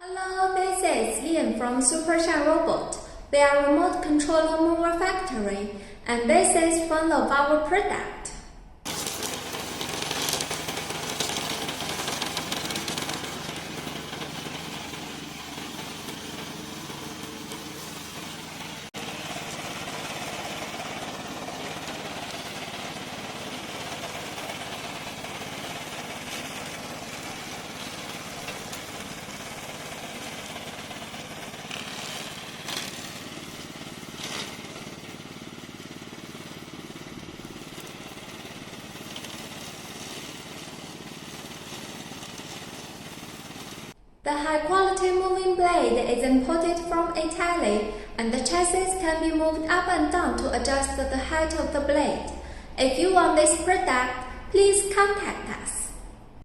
Hello, this is Ian from SUPERSHINE Robot. We are a remote control mower factory, and this is one of our products. The high-quality moving blade is imported from Italy, and the chassis can be moved up and down to adjust the height of the blade. If you want this product, please contact